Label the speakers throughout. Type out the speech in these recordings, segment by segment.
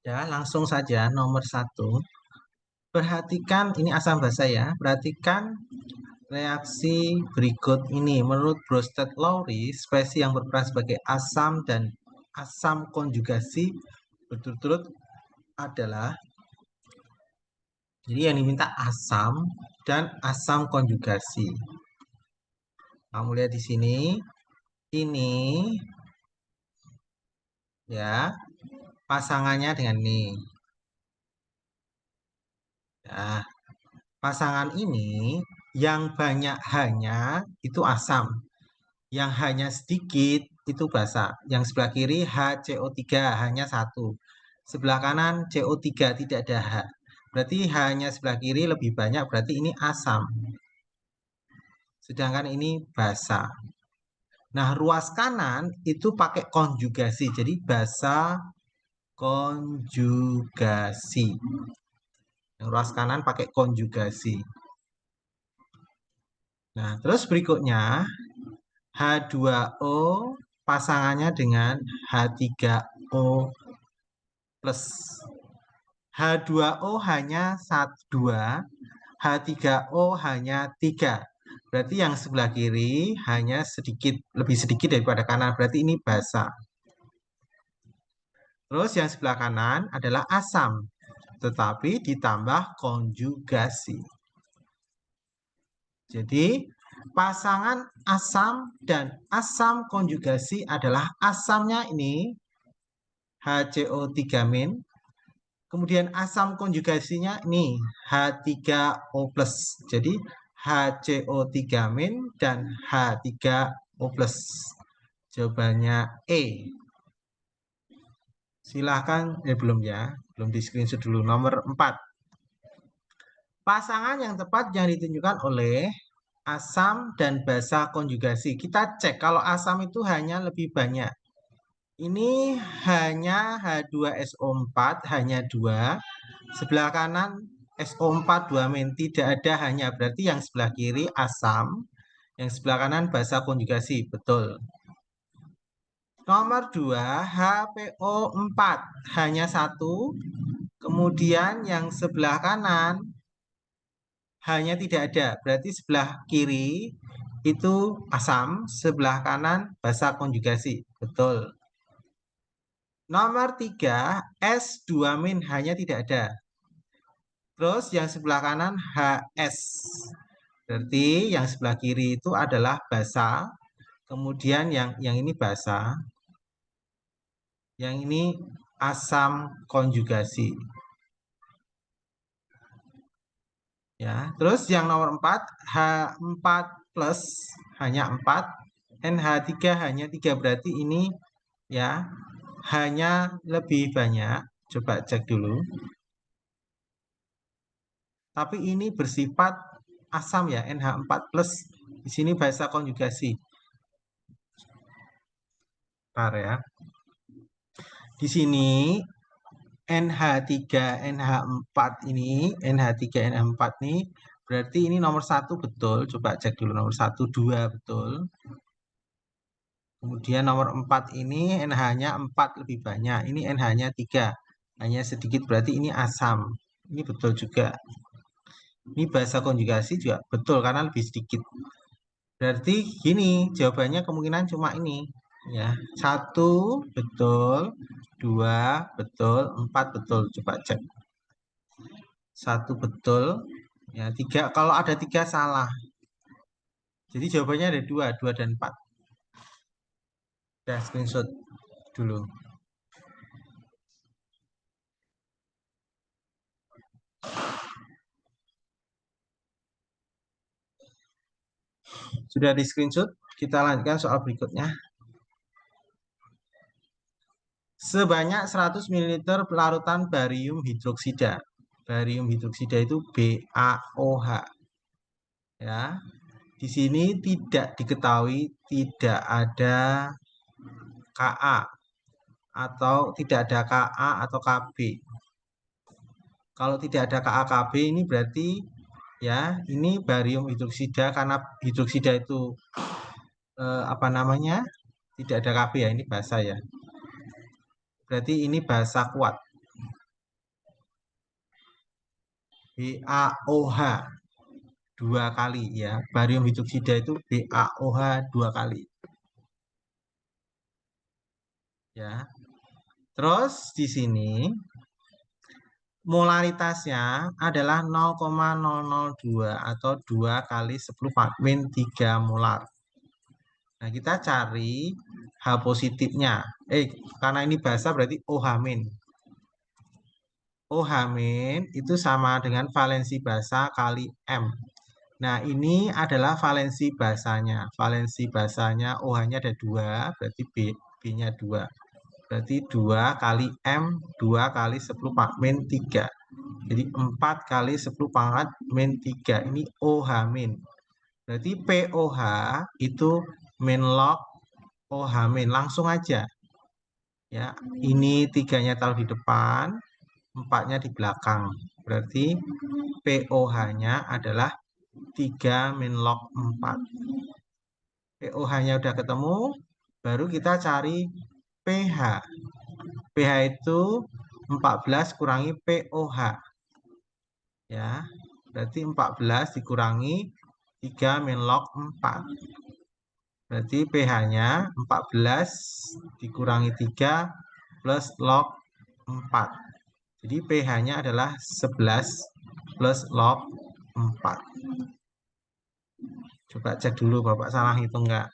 Speaker 1: Ya, langsung saja nomor satu. Perhatikan ini asam basa ya. Perhatikan reaksi berikut ini. Menurut Bronsted-Lowry, spesies yang berperan sebagai asam dan asam konjugasi berturut-turut adalah, jadi yang diminta asam dan asam konjugasi. Kamu lihat di sini, ini ya pasangannya dengan ini. Ya, pasangan ini yang banyak hanya itu asam, yang hanya sedikit itu basa. Yang sebelah kiri HCO3 hanya satu. Sebelah kanan CO3 tidak ada H. Berarti hanya sebelah kiri lebih banyak, berarti ini asam. Sedangkan ini basa. Nah, ruas kanan itu pakai konjugasi. Jadi basa konjugasi. Yang ruas kanan pakai konjugasi. Nah, terus berikutnya H2O pasangannya dengan H3O plus. H2O hanya 2, H3O hanya 3. Berarti yang sebelah kiri hanya sedikit, lebih sedikit daripada kanan. Berarti ini basa. Terus yang sebelah kanan adalah asam, tetapi ditambah konjugasi. Jadi pasangan asam dan asam konjugasi adalah asamnya ini HCO3-. Kemudian asam konjugasinya ini H3O+. Jadi HCO3- dan H3O+. Jawabannya E. Silahkan, belum ya. Belum di screenshot dulu. Nomor 4. Pasangan yang tepat yang ditunjukkan oleh asam dan basa konjugasi. Kita cek kalau asam itu hanya lebih banyak. Ini hanya H2SO4, hanya 2. Sebelah kanan SO4 2- tidak ada hanya. Berarti yang sebelah kiri asam, yang sebelah kanan basa konjugasi. Betul. Nomor 2, HPO4 hanya 1. Kemudian yang sebelah kanan hanya tidak ada. Berarti sebelah kiri itu asam, sebelah kanan basa konjugasi. Betul. Nomor 3, S2- hanya tidak ada. Terus yang sebelah kanan HS. Berarti yang sebelah kiri itu adalah basa. Kemudian yang ini basa. Yang ini asam konjugasi. Ya, terus yang nomor 4 H4 plus hanya 4, NH3 hanya 3, berarti ini ya hanya lebih banyak. Coba cek dulu. Tapi ini bersifat asam ya, NH4 plus. Di sini basa konjugasi. Bentar ya. Di sini NH3, NH4 ini, NH3, NH4 ini berarti ini nomor 1 betul. Coba cek dulu nomor 1, 2 betul. Kemudian nomor 4 ini NH-nya 4 lebih banyak. Ini NH-nya 3. Hanya sedikit berarti ini asam. Ini betul juga. Ini bahasa konjugasi juga betul karena lebih sedikit. Berarti gini, jawabannya kemungkinan cuma ini. Ya, 1 betul, 2 betul, 4 betul. Coba cek. 1 betul, ya 3. Kalau ada 3 salah. Jadi jawabannya ada 2, 2 dan 4. Udah screenshot dulu. Sudah di screenshot, kita lanjutkan soal berikutnya. Sebanyak 100 ml larutan barium hidroksida. Barium hidroksida itu BaOH. Ya. Di sini tidak diketahui tidak ada Ka atau tidak ada Ka atau Kb. Kalau tidak ada Ka Kb ini berarti ya ini barium hidroksida karena hidroksida itu apa namanya? Tidak ada Kb ya, ini basa ya. Berarti ini basa kuat. BaOH dua kali ya. Barium hidroksida itu BaOH dua kali ya. Terus di sini molaritasnya adalah 0,002 atau 2 kali 10 min 3 molar. Nah, kita cari H positifnya. Karena ini basa berarti OH min. OH min itu sama dengan valensi basa kali M. Nah, ini adalah valensi basanya. Valensi basanya OH-nya ada 2, berarti B-nya 2. Berarti 2 kali M, 2 kali 10 min 3. Jadi 4 kali 10 pangkat min 3. Ini OH min. Berarti POH itu min log OH min. Langsung aja. Ya, ini 3-nya taruh di depan, 4-nya di belakang. Berarti POH-nya adalah 3 min log 4. POH-nya udah ketemu, baru kita cari pH. pH itu 14 kurangi POH. Ya, berarti 14 dikurangi 3 min log 4. Berarti pH-nya 14 dikurangi 3 plus log 4. Jadi pH-nya adalah 11 plus log 4. Coba cek dulu Bapak salah hitung enggak.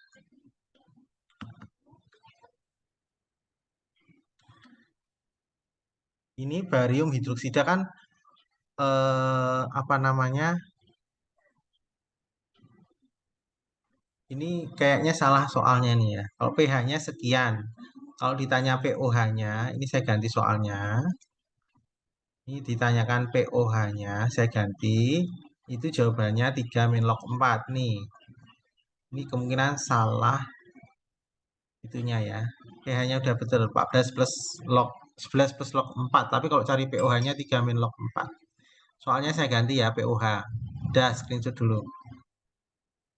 Speaker 1: Ini barium hidroksida kan apa namanya? Ini kayaknya salah soalnya nih ya. Kalau pH-nya sekian. Kalau ditanya POH-nya, ini saya ganti soalnya. Ini ditanyakan POH-nya, saya ganti. Itu jawabannya 3 min log 4 nih. Ini kemungkinan salah itunya ya. pH-nya udah betul 14 plus log 11 plus log 4. Tapi kalau cari POH-nya 3 min log 4. Soalnya saya ganti ya POH. Udah screenshot dulu.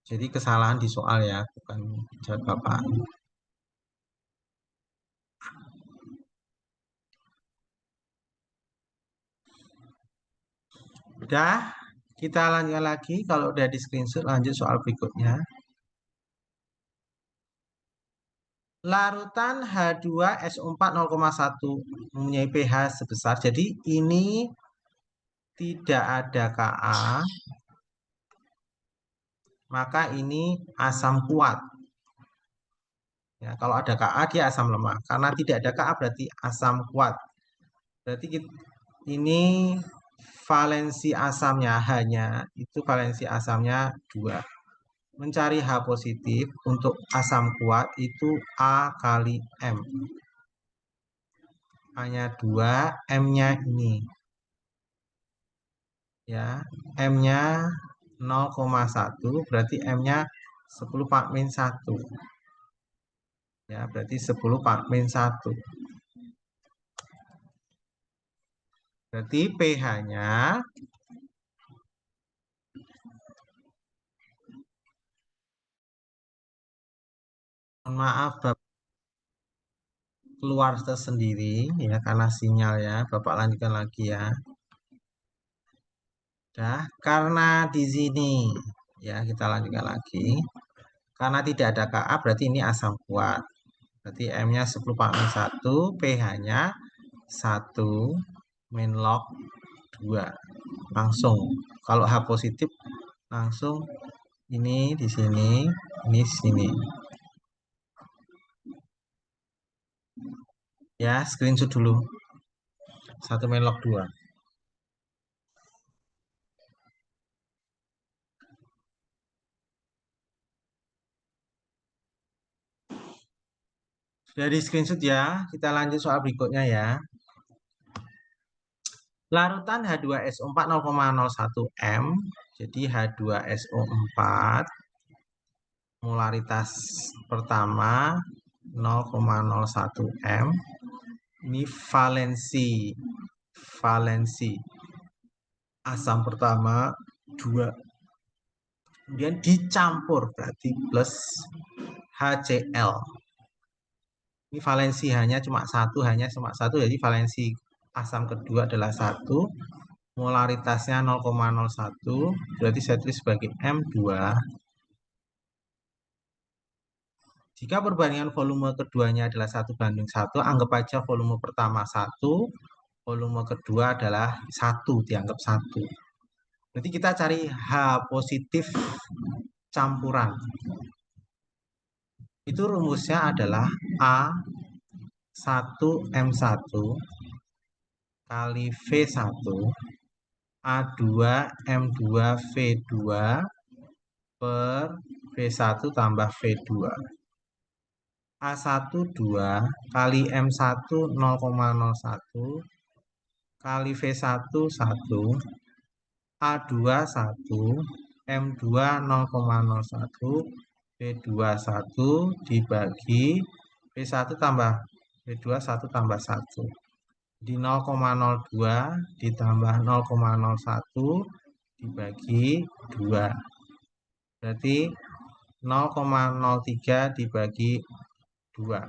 Speaker 1: Jadi kesalahan di soal ya, bukan jawab Bapak. Udah, kita lanjut lagi. Kalau udah di screenshot, lanjut soal berikutnya. Larutan H2SO4 0,1 mempunyai pH sebesar. Jadi ini tidak ada Ka, maka ini asam kuat. Ya, kalau ada Ka dia asam lemah. Karena tidak ada Ka berarti asam kuat. Berarti ini valensi asamnya hanya itu valensi asamnya 2. Mencari H positif untuk asam kuat itu A kali M. Hanya 2, M-nya ini. Ya, M-nya 0,1 berarti M-nya 10 min 1. Ya, berarti 10 min 1. Berarti pH-nya maaf Bapak keluar tersendiri ya karena sinyal ya. Bapak lanjutkan lagi ya. Nah, karena di sini ya kita lanjutkan lagi. Karena tidak ada Ka berarti ini asam kuat. Berarti M-nya 10 min 1, pH-nya 1 min log 2. Langsung. Kalau H positif langsung ini di sini, ini di sini. Ya, screenshot dulu. 1 min log 2. Sudah di screenshot ya. Kita lanjut soal berikutnya ya. Larutan H2SO4 0,01 M. Jadi H2SO4 molaritas pertama 0,01 M. Ini valensi asam pertama 2. Kemudian dicampur berarti plus HCl. Ini valensi hanya cuma satu, jadi valensi asam kedua adalah 1. molaritasnya 0,01, berarti saya tulis sebagai M2. Jika perbandingan volume keduanya adalah 1:1, anggap aja volume pertama 1, volume kedua adalah 1, dianggap 1. Berarti kita cari H positif campuran. Itu rumusnya adalah A1M1 kali V1 A2M2V2 per V1 tambah V2. A1 2 kali M1 0,01 kali V1 1 A2 1 M2 0,01 V2 1 dibagi V1 tambah V2 1 tambah 1. Di 0,02 ditambah 0,01 dibagi 2. Berarti 0,03 dibagi 2.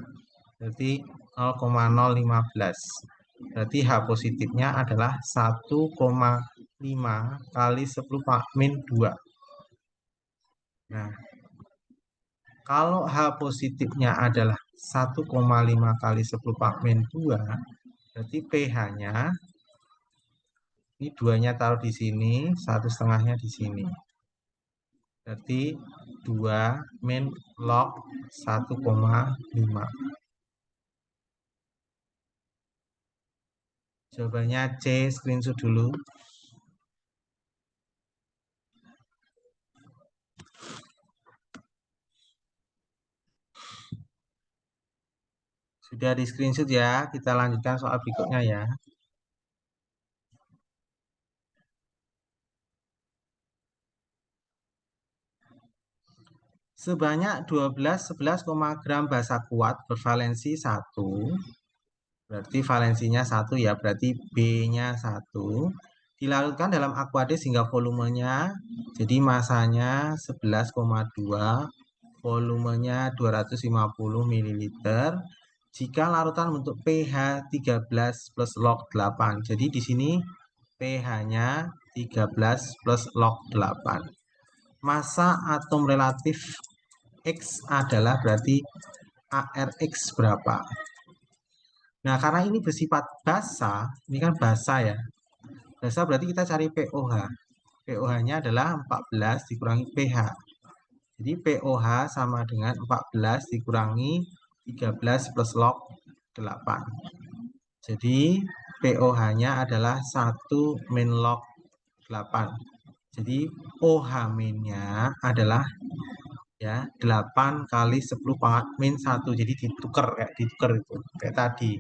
Speaker 1: Berarti 0,015. Berarti H positifnya adalah 1,5 kali 10 min 2. Nah, kalau H positifnya adalah 1,5 kali 10 min 2, berarti pH-nya, ini 2-nya taruh di sini, 1,5-nya di sini. Berarti 2 min log 1,5. Jawabannya C, screenshot dulu. Sudah di screenshot ya, kita lanjutkan soal berikutnya ya. Sebanyak 11 gram basa kuat bervalensi 1, berarti valensinya 1 ya, berarti B-nya 1, dilarutkan dalam Aquades hingga volumenya, jadi masanya 11,2, volumenya 250 ml, jika larutan bentuk pH 13 plus log 8. Jadi di sini pH-nya 13 plus log 8. Massa atom relatif X adalah berarti ARX berapa? Nah, karena ini bersifat basa, ini kan basa ya. Basa berarti kita cari pOH. pOH-nya adalah 14 dikurangi pH. Jadi pOH sama dengan 14 dikurangi 13 plus log 8. Jadi pOH-nya adalah 1 min log 8. Jadi OH-nya adalah ya 8 kali 10 pangkat min 1. Jadi ditukar itu kayak tadi.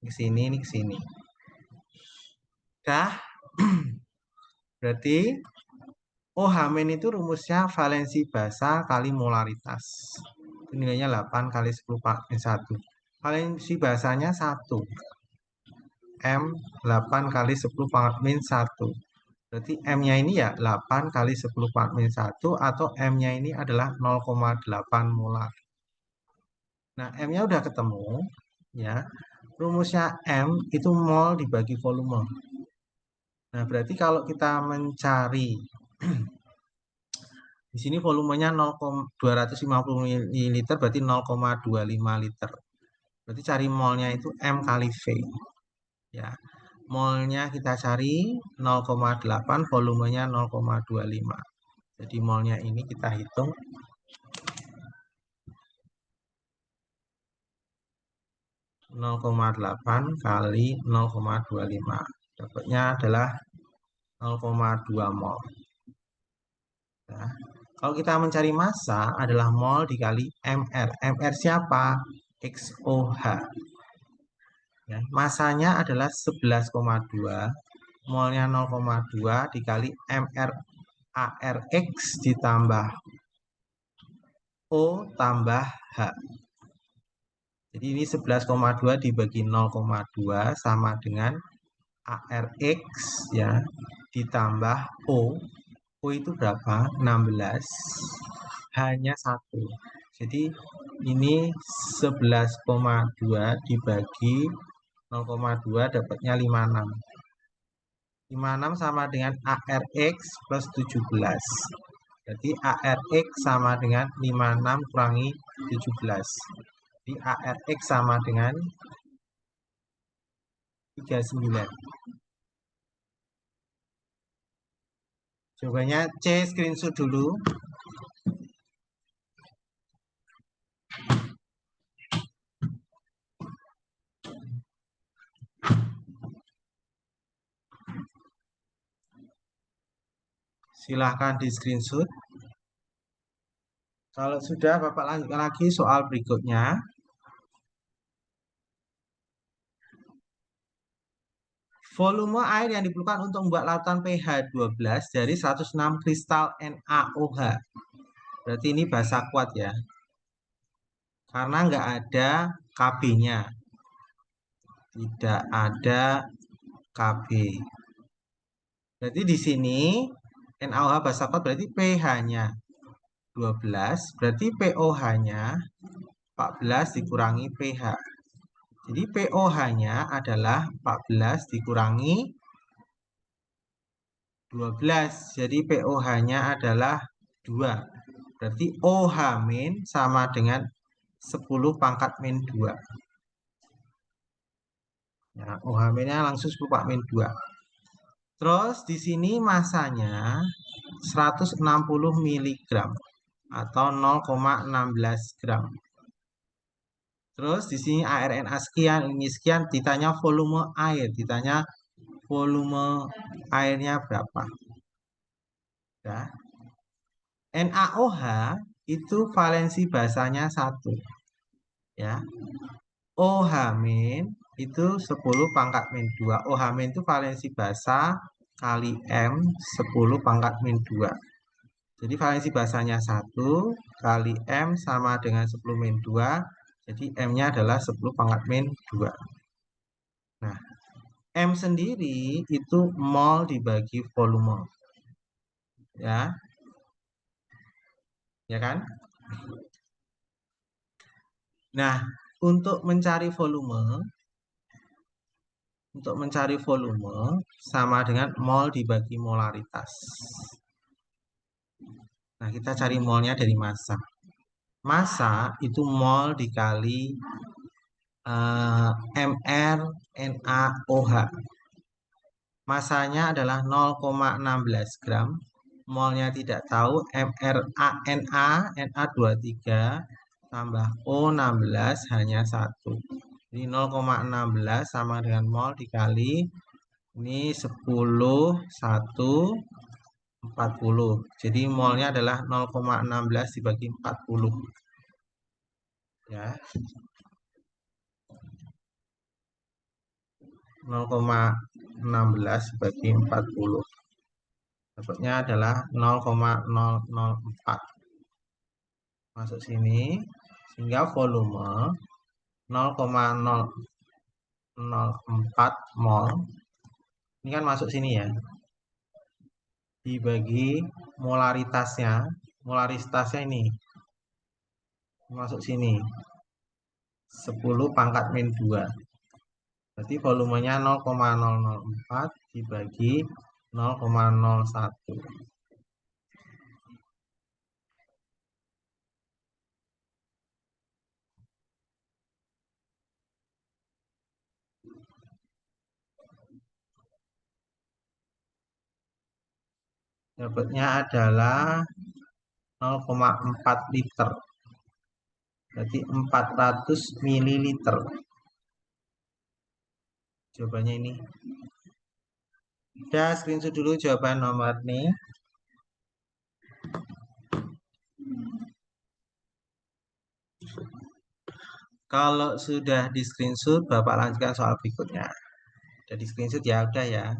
Speaker 1: Ini ke sini, ini ke sini. Dah. Berarti OH- itu rumusnya valensi basa kali molaritas. Itu nilainya 8 kali 10 pangkat min 1. Valensi basanya 1. M 8 kali 10 pangkat min 1. Berarti M-nya ini ya 8 kali 10 pangkat min 1 atau M-nya ini adalah 0,8 molar. Nah, M-nya udah ketemu ya. Rumusnya M itu mol dibagi volume. Nah, berarti kalau kita mencari di sini volumenya 250 ml berarti 0,25 liter. Berarti cari molnya itu M kali V. Ya. Molnya kita cari 0,8, volumenya 0,25. Jadi molnya ini kita hitung 0,8 kali 0,25. Dapatnya adalah 0,2 mol. Nah, kalau kita mencari massa adalah mol dikali MR. MR siapa? XOH. Ya, massanya adalah 11,2. Molnya 0,2 dikali MR ARX ditambah O tambah H. Jadi ini 11,2 dibagi 0,2 sama dengan ARX ya ditambah O. O itu berapa? 16. Hanya 1. Jadi ini 11,2 dibagi 0,2 dapatnya 56. 56 sama dengan ARX plus 17. Jadi ARX sama dengan 56 kurangi 17. Jadi ARX sama dengan 39. Jawabannya C, screenshot dulu. Silahkan di screenshot. Kalau sudah, Bapak lanjutkan lagi soal berikutnya. Volume air yang diperlukan untuk membuat lautan pH 12 dari 106 kristal NaOH. Berarti ini bahasa kuat ya. Karena nggak ada Kb-nya. Tidak ada Kb. Berarti di sini NaOH bahasa kuat berarti pH-nya 12. Berarti pOH-nya 14 dikurangi pH. Jadi pOH-nya adalah 14 dikurangi 12. Jadi pOH-nya adalah 2. Berarti OH- sama dengan 10 pangkat min 2. Ya, OH-nya langsung 10 pangkat min 2. Terus di sini masanya 160 mg atau 0,16 gram. Terus di sini ARNA sekian, ini sekian, ditanya volume air, ditanya volume airnya berapa. Ya. NaOH itu valensi basanya 1. Ya. OH- itu 10 pangkat min 2. OH- itu valensi basa kali M 10 pangkat min 2. Jadi valensi basanya 1 kali M sama dengan 10 min 2. Jadi M-nya adalah 10 pangkat min 2. Nah, M sendiri itu mol dibagi volume. Ya. Ya kan? Nah, untuk mencari volume sama dengan mol dibagi molaritas. Nah, kita cari molnya dari massa. Massa itu mol dikali mR NaOH. Masanya adalah 0,16 gram. Molnya tidak tahu, Na23 tambah O16 hanya 1. Jadi 0,16 sama dengan mol dikali ini 10, 1, 40. Jadi molnya adalah 0,16 dibagi 40. Ya. 0,16 dibagi 40. Dapatnya adalah 0,004. Masuk sini. Sehingga volume 0,004 mol. Ini kan masuk sini ya. Dibagi molaritasnya. Molaritasnya ini. Masuk sini. 10 pangkat min 2. Berarti volumenya 0,004 dibagi 0,01. Dapatnya adalah 0,4 liter. Berarti 400 mililiter. Jawabannya ini. Udah, screenshot dulu jawaban nomor nih. Kalau sudah di screenshot, Bapak lanjutkan soal berikutnya. Udah di screenshot ya, udah ya.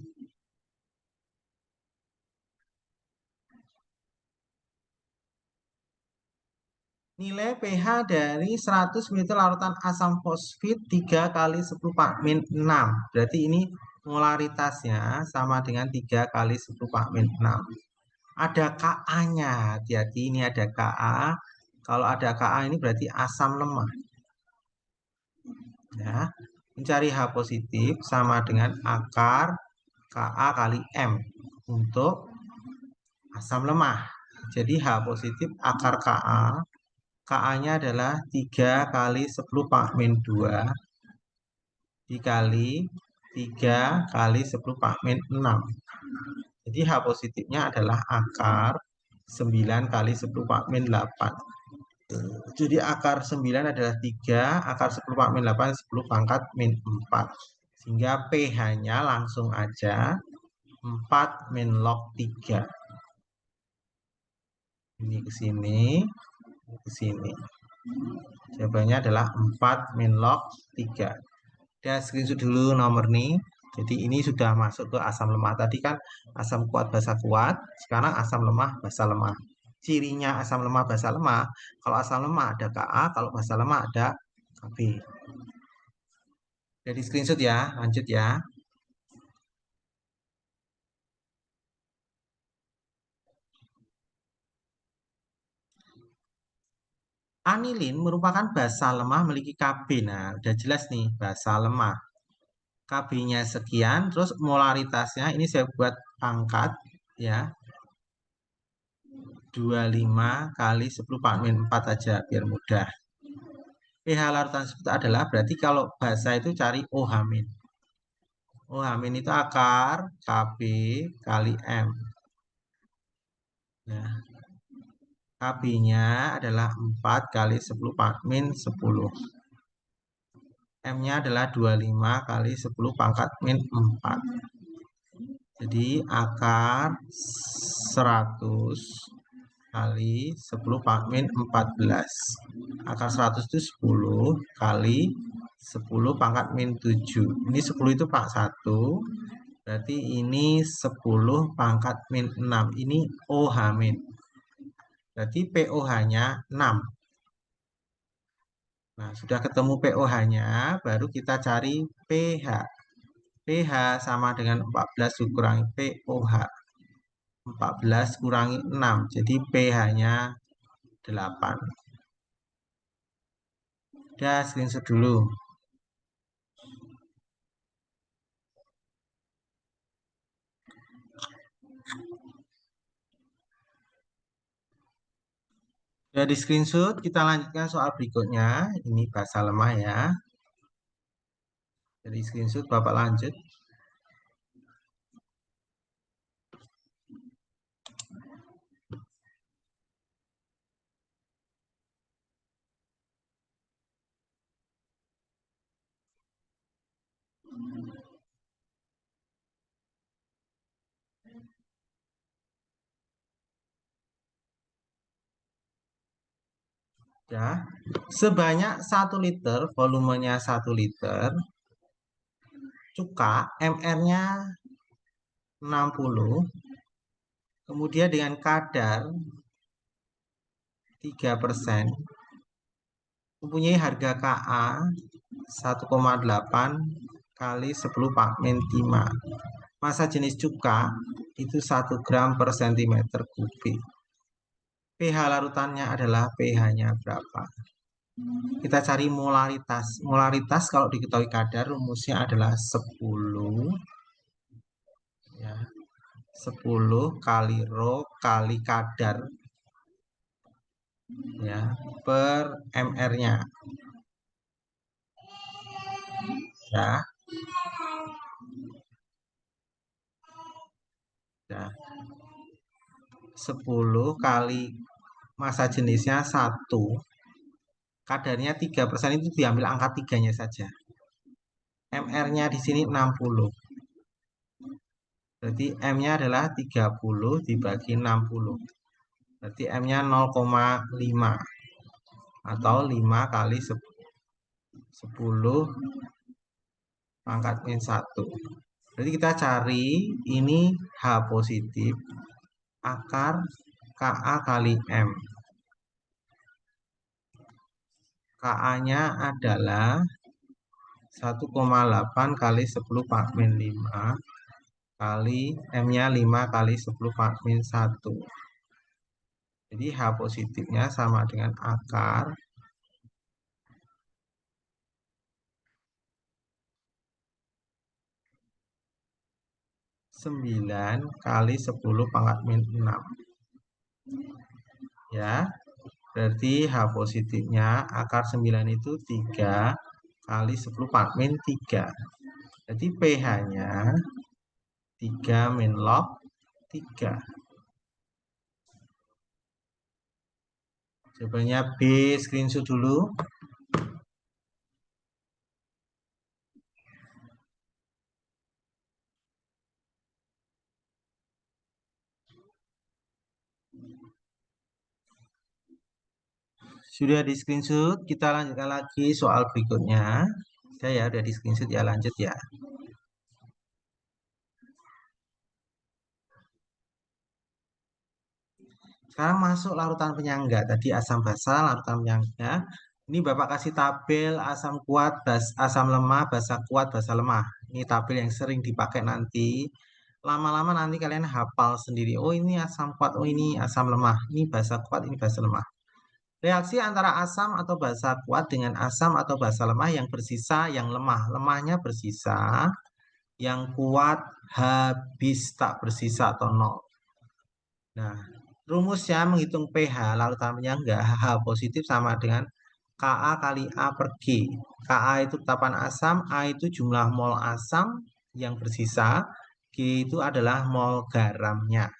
Speaker 1: Nilai pH dari 100 ml larutan asam fosfit 3 kali 10 min 6. Berarti ini molaritasnya sama dengan 3 kali 10 min 6. Ada Ka-nya, hati-hati ini ada Ka. Kalau ada Ka ini berarti asam lemah. Ya, mencari H positif sama dengan akar Ka kali M untuk asam lemah. Jadi H positif akar Ka-nya adalah 3 kali 10 Pak min 2 dikali 3 kali 10 Pak min 6. Jadi H positifnya adalah akar 9 kali 10 Pak min 8. Jadi akar 9 adalah 3, akar 10 Pak min 8, 10 pangkat min 4. Sehingga pH-nya langsung aja 4 min log 3. Ini ke sini, ke sini. Jawabannya adalah 4 min log 3. Kita screenshot dulu nomor nih. Jadi ini sudah masuk ke asam lemah. Tadi kan asam kuat basa kuat, sekarang asam lemah basa lemah. Cirinya asam lemah basa lemah, kalau asam lemah ada Ka, kalau basa lemah ada Kb. Jadi screenshot ya, lanjut ya. Anilin merupakan basa lemah memiliki Kb. Nah, udah jelas nih basa lemah. Kb-nya sekian, terus molaritasnya ini saya buat pangkat ya. 25 kali 10 Pak min 4 aja biar mudah. pH larutan tersebut adalah berarti kalau basa itu cari OH min. OH min itu akar Kb kali M. Nah, Kb-nya adalah 4 kali 10 Pak min 10. M-nya adalah 25 kali 10 pangkat min 4. Jadi akar 100 kali 10 min 14. Akar 100 itu 10 kali 10 pangkat min 7. Ini 10 itu pak 1. Berarti ini 10 pangkat min 6. Ini OH min. Berarti POH-nya 6. Nah, sudah ketemu POH-nya, baru kita cari pH. pH sama dengan 14 dikurangi POH. 14 kurangi 6, jadi pH-nya 8. Udah, screenshot dulu. Udah di screenshot, kita lanjutkan soal berikutnya. Ini bahasa lemah ya. Jadi screenshot, Bapak lanjut. Ya, sebanyak 1 liter, volumenya 1 liter, cuka MR-nya 60, kemudian dengan kadar 3%, mempunyai harga Ka 1,8 kali 10 Pak min 5. Massa jenis cuka itu 1 gram per sentimeter kubik. pH larutannya adalah pH-nya berapa? Kita cari molaritas. Molaritas kalau diketahui kadar rumusnya adalah 10 ya. 10 kali rho kali kadar ya per mr-nya ya. Ya. 10 kali massa jenisnya 1, kadarnya 3%, itu diambil angka 3-nya saja. MR-nya di sini 60. Berarti M-nya adalah 30 dibagi 60. Berarti M-nya 0,5 atau 5 kali 10 pangkat min 1. Berarti kita cari ini H positif akar Ka kali M. Ka-nya adalah 1,8 kali 10 Pak min 5 kali M-nya 5 kali 10 Pak min 1. Jadi H positifnya sama dengan akar 9 kali 10 pangkat min 6. Ya, berarti H positifnya akar 9 itu 3 kali 10 pangkat min 3. Jadi pH-nya 3 min log 3. Jawabannya B, screenshot dulu. Sudah di screenshot, kita lanjutkan lagi soal berikutnya. Ya, udah di screenshot ya, lanjut ya. Sekarang masuk larutan penyangga. Tadi asam basa, larutan penyangga. Ini Bapak kasih tabel asam kuat, asam lemah, basa kuat, basa lemah. Ini tabel yang sering dipakai nanti. Lama-lama nanti kalian hafal sendiri. Oh ini asam kuat, oh ini asam lemah. Ini basa kuat, ini basa lemah. Reaksi antara asam atau basa kuat dengan asam atau basa lemah yang bersisa, yang lemah. Lemahnya bersisa, yang kuat habis tak bersisa atau nol. Nah, rumusnya menghitung pH larutan penyangga H positif sama dengan Ka kali A per G. Ka itu tetapan asam, A itu jumlah mol asam yang bersisa, G itu adalah mol garamnya.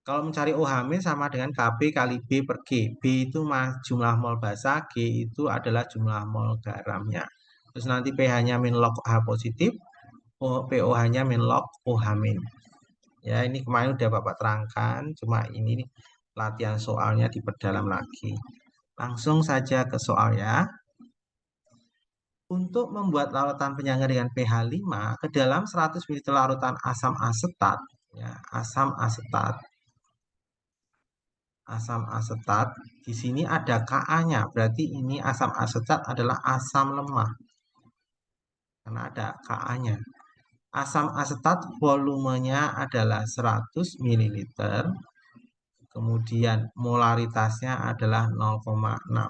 Speaker 1: Kalau mencari OH- sama dengan Kb kali B per G. B itu jumlah mol basa, G itu adalah jumlah mol garamnya. Terus nanti pH-nya min log H positif, POH-nya min log OH-. Ya, ini kemarin udah Bapak terangkan, cuma ini latihan soalnya diperdalam lagi. Langsung saja ke soal ya. Untuk membuat larutan penyangga dengan pH 5 ke dalam 100 ml larutan asam asetat, ya, asam asetat, di sini ada Ka-nya, berarti ini asam asetat adalah asam lemah. Karena ada Ka-nya. Asam asetat volumenya adalah 100 ml. Kemudian molaritasnya adalah 0,6.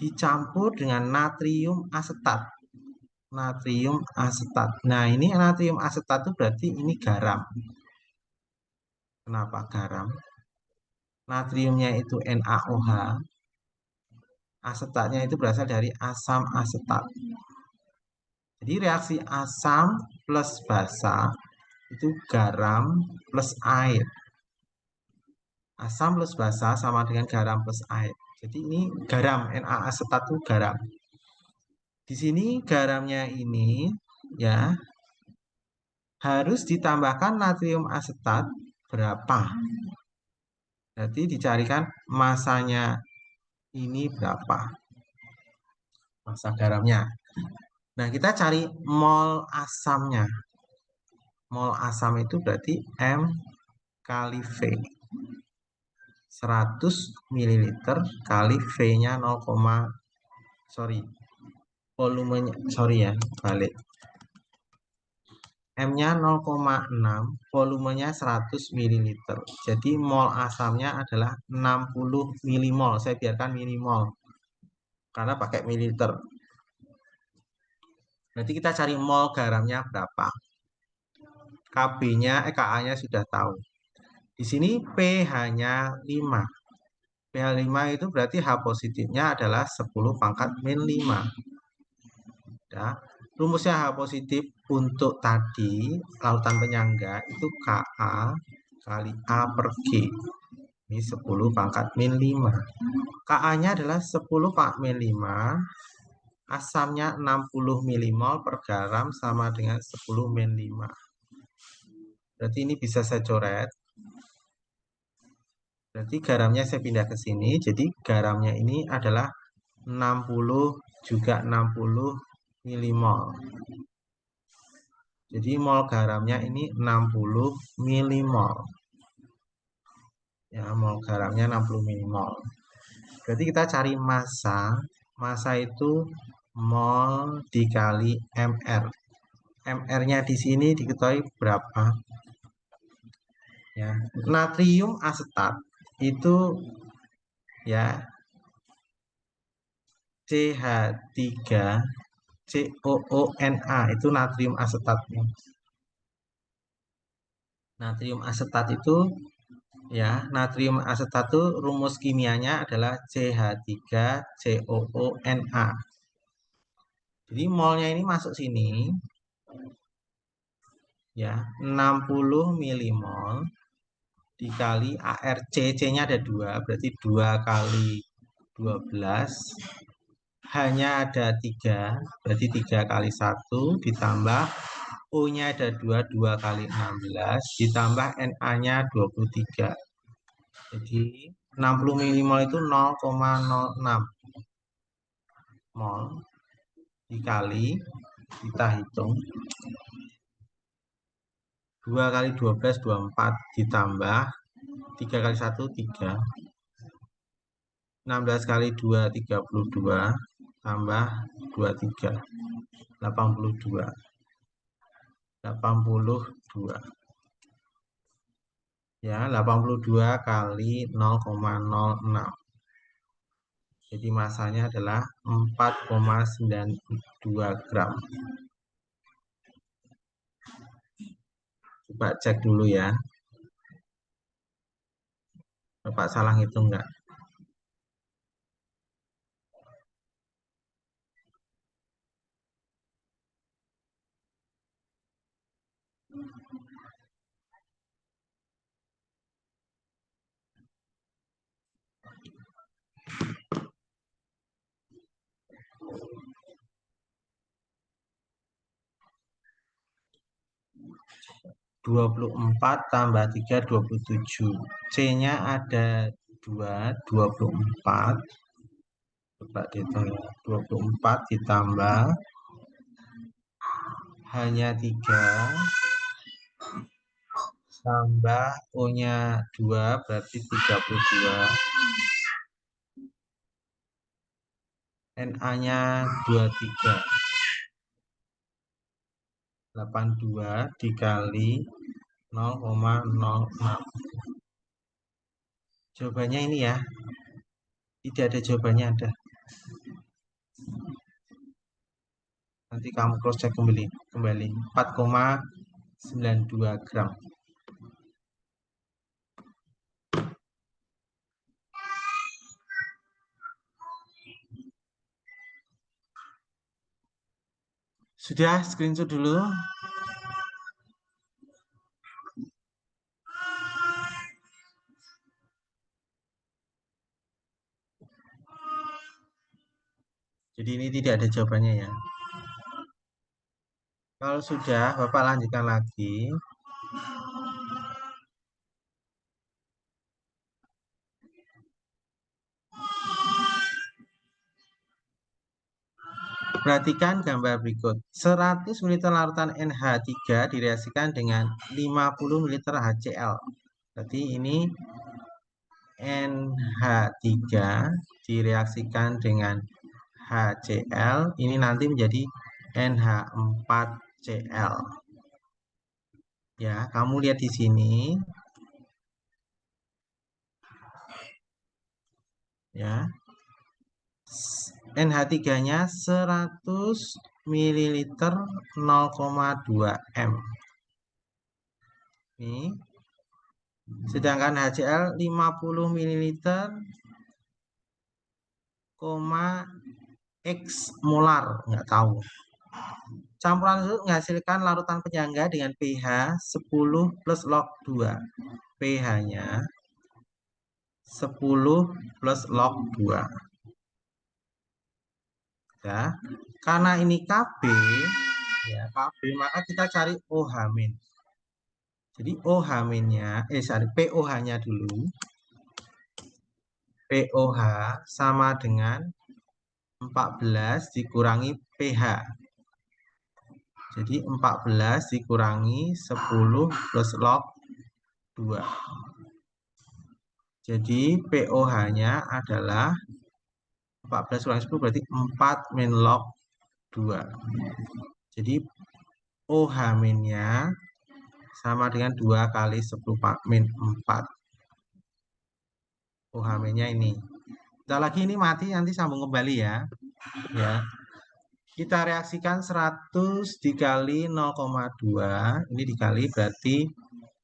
Speaker 1: Dicampur dengan natrium asetat. Natrium asetat. Nah, ini natrium asetat itu berarti ini garam. Kenapa garam? Natriumnya itu NaOH. Asetatnya itu berasal dari asam asetat. Jadi reaksi asam plus basa itu garam plus air. Asam plus basa sama dengan garam plus air. Jadi ini garam, Na asetat itu garam. Di sini garamnya ini ya harus ditambahkan natrium asetat berapa? Jadi dicarikan masanya ini berapa? Masa garamnya. Nah, kita cari mol asamnya. Mol asam itu berarti M kali V. 100 ml kali V-nya 0, sorry. Volumenya, sorry ya, balik. M-nya 0,6, volumenya 100 ml. Jadi mol asamnya adalah 60 milimol. Saya biarkan milimol karena pakai mililiter. Nanti kita cari mol garamnya berapa. Kb-nya, Ka-nya sudah tahu. Di sini pH-nya 5. pH 5 itu berarti H positifnya adalah 10 pangkat min 5. Ya. Rumusnya H positif untuk tadi lautan penyangga itu Ka kali A per G. Ini 10 pangkat min 5. Ka-nya adalah 10 pangkat min 5. Asamnya 60 milimol per garam sama dengan 10 min 5. Berarti ini bisa saya coret. Berarti garamnya saya pindah ke sini. Jadi garamnya ini adalah 60 juga 60 milimol. Jadi mol garamnya ini 60 milimol. Ya, mol garamnya 60 milimol. Berarti kita cari massa. Massa itu mol dikali mr. MR-nya di sini diketahui berapa? Ya, natrium asetat itu ya CH3COONA itu natrium asetatnya. Natrium asetat itu ya, natrium asetat itu rumus kimianya adalah CH3COONa. Jadi molnya ini masuk sini ya, 60 milimol dikali ARC, C-nya ada 2, berarti 2 kali 12, hanya ada 3, berarti 3 kali 1, ditambah O-nya ada 2, 2 kali 16, ditambah Na-nya 23. Jadi 60 milimol itu 0,06 mol dikali, kita hitung 2 kali 12 24, ditambah 3 kali 1 3, 16 kali 2 32, tambah 23 82 82 ya, 82 kali 0,06. Jadi masanya adalah 4,92 gram. Coba cek dulu ya. Bapak salah ngitung enggak? Dua puluh empat tambah 3 27. C-nya ada 2, 24. Coba dihitung ya. 24 ditambah hanya 3, tambah O-nya 2, berarti 32. Na-nya 23. 82 dikali 0,06. Jawabannya ini ya. Tidak ada jawabannya, ada. Nanti kamu cross check kembali 4,92 gram. Sudah, screenshot dulu. Jadi ini tidak ada jawabannya ya. Kalau sudah, Bapak lanjutkan lagi. Perhatikan gambar berikut. 100 ml larutan NH3 direaksikan dengan 50 ml HCl. Berarti ini NH3 direaksikan dengan HCl. Ini nanti menjadi NH4Cl. Ya, kamu lihat di sini. Ya. NH3-nya 100 ml 0,2 M. Ini. Sedangkan HCl 50 ml, X molar, nggak tahu. Campuran itu menghasilkan larutan penyangga dengan pH 10 plus log 2. pH-nya 10 plus log 2. Ya, karena ini Kb, ya Kb, maka kita cari OH-. Jadi OH-nya, pOH-nya dulu. pOH sama dengan 14 dikurangi pH. Jadi 14 dikurangi 10 plus log 2. Jadi pOH-nya adalah 14 kurangi 10 berarti 4 min log 2. Jadi OH-nya sama dengan 2 kali 10 min 4. OH-nya ini. Kita lagi ini mati, nanti sambung kembali ya. Ya. Kita reaksikan 100 dikali 0,2. Ini dikali berarti